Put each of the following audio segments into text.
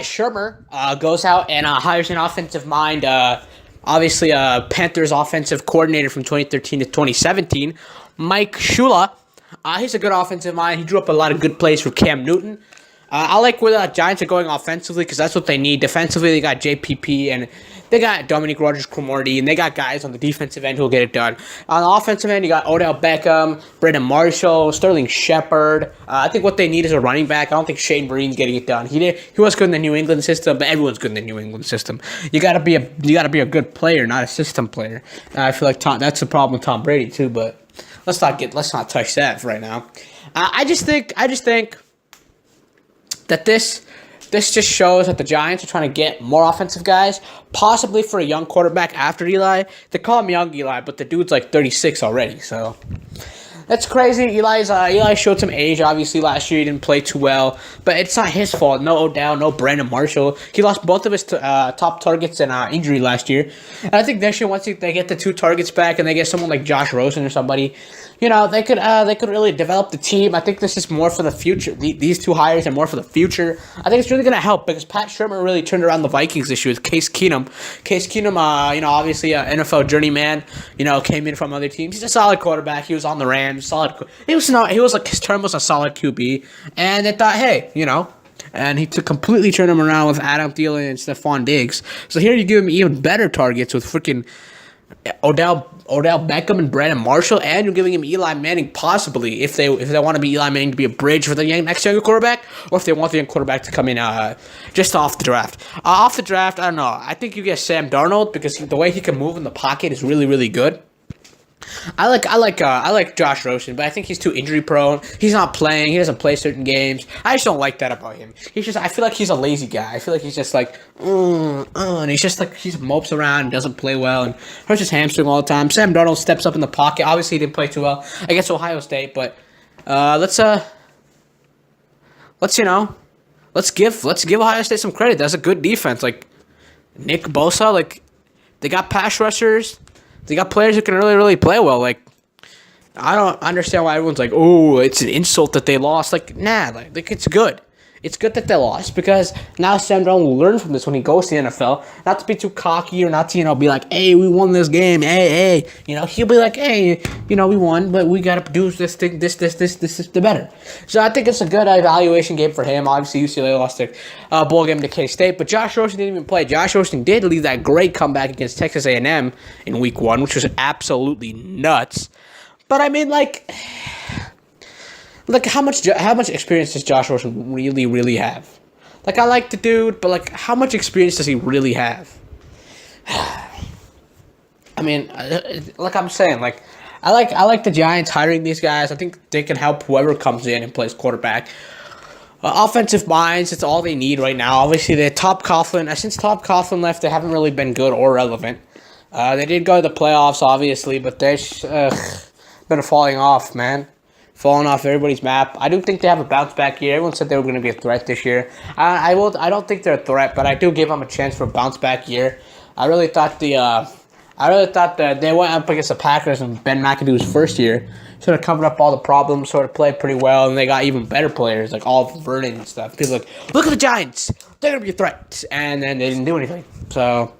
Pat Shurmur goes out and hires an offensive mind. Obviously, Panthers offensive coordinator from 2013 to 2017, Mike Shula. He's a good offensive mind. He drew up a lot of good plays for Cam Newton. I like where the Giants are going offensively because that's what they need. Defensively, they got JPP and they got Dominique Rodgers-Cromartie, and they got guys on the defensive end who will get it done. On the offensive end, you got Odell Beckham, Brandon Marshall, Sterling Shepard. I think what they need is a running back. I don't think Shane Vereen's getting it done. He was good in the New England system, but everyone's good in the New England system. You gotta be a good player, not a system player. I feel like that's the problem with Tom Brady too. But let's not touch that right now. I just think that this just shows that the Giants are trying to get more offensive guys, possibly for a young quarterback after Eli. They call him young Eli, but the dude's like 36 already, so that's crazy. Eli showed some age. Obviously, last year he didn't play too well, but it's not his fault. No Odell, no Brandon Marshall. He lost both of his top targets in injury last year. And I think this year, once they get the 2 targets back and they get someone like Josh Rosen or somebody, they could really develop the team. I think this is more for the future. These 2 hires are more for the future. I think it's really going to help because Pat Shurmur really turned around the Vikings this year with Case Keenum. Case Keenum, obviously an NFL journeyman, came in from other teams. He's a solid quarterback. He was on the Rams. Solid. He was like his term was a solid QB, and they thought, hey, and he completely turned him around with Adam Thielen and Stephon Diggs. So here you give him even better targets with freaking Odell Beckham and Brandon Marshall, and you're giving him Eli Manning possibly if they want to be Eli Manning to be a bridge for the next younger quarterback, or if they want the young quarterback to come in just off the draft. Off the draft, I don't know. I think you get Sam Darnold because the way he can move in the pocket is really, really good. I like Josh Rosen, but I think he's too injury prone. He's not playing. He doesn't play certain games. I just don't like that about him. I feel like he's a lazy guy. I feel like he's just like, and he's just like, he mopes around and doesn't play well and hurts his hamstring all the time. Sam Darnold steps up in the pocket. Obviously, he didn't play too well against Ohio State, but let's give Ohio State some credit. That's a good defense. Like Nick Bosa, like they got pass rushers. They got players who can really, really play well. Like, I don't understand why everyone's like, oh, it's an insult that they lost. Like, nah, like it's good. It's good that they lost because now Sam Darnold will learn from this when he goes to the NFL. Not to be too cocky or not to, be like, hey, we won this game. Hey. He'll be like, hey, we won, but we got to produce this thing. This is the better. So I think it's a good evaluation game for him. Obviously, UCLA lost their bowl game to K-State, but Josh Rosen didn't even play. Josh Rosen did lead that great comeback against Texas A&M in Week 1, which was absolutely nuts. But, I mean, like how much experience does Josh Rosen really, really have? Like, I like the dude, but, like, how much experience does he really have? I mean, like I'm saying, like, I like the Giants hiring these guys. I think they can help whoever comes in and plays quarterback. Offensive minds, it's all they need right now. Obviously, since Top Coughlin left, they haven't really been good or relevant. They did go to the playoffs, obviously, but they've been falling off, man. Falling off everybody's map. I do think they have a bounce back year. Everyone said they were going to be a threat this year. I don't think they're a threat, but I do give them a chance for a bounce back year. I really thought that they went up against the Packers in Ben McAdoo's first year. Sort of covered up all the problems, sort of played pretty well, and they got even better players like Oliver Vernon and stuff. People like, look at the Giants, they're gonna be a threat, and then they didn't do anything. So,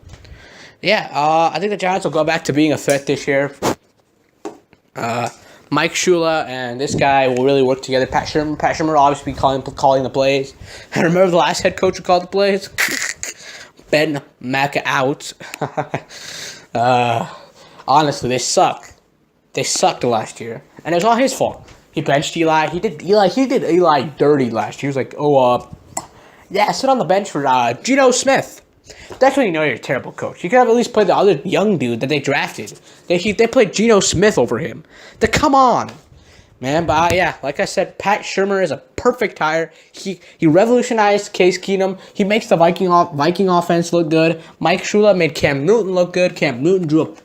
yeah, I think the Giants will go back to being a threat this year. Mike Shula and this guy will really work together. Pat Shurmur will obviously be calling the plays. And remember the last head coach who called the plays? Ben Maca out. Honestly, they suck. They sucked last year, and it was all his fault. He benched Eli. He did Eli dirty last year. He was like, sit on the bench for Geno Smith. That's when you know you're a terrible coach. You could have at least played the other young dude that they drafted. They played Geno Smith over him. Come on, man. But like I said, Pat Shurmur is a perfect hire. He revolutionized Case Keenum. He makes the Viking offense look good. Mike Shula made Cam Newton look good. Cam Newton drew up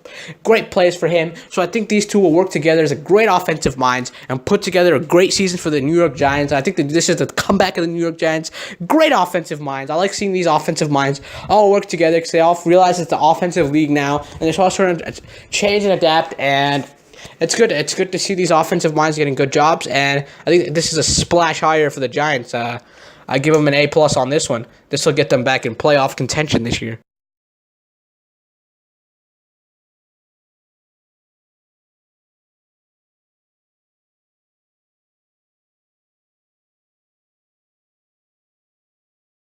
great plays for him. So I think these two will work together as a great offensive minds and put together a great season for the New York Giants. I think that this is the comeback of the New York Giants. Great offensive minds. I like seeing these offensive minds all work together because they all realize it's the offensive league now, and they're all trying to change and adapt, and it's good. It's good to see these offensive minds getting good jobs, and I think this is a splash hire for the Giants. I give them an A+ on this one. This will get them back in playoff contention this year.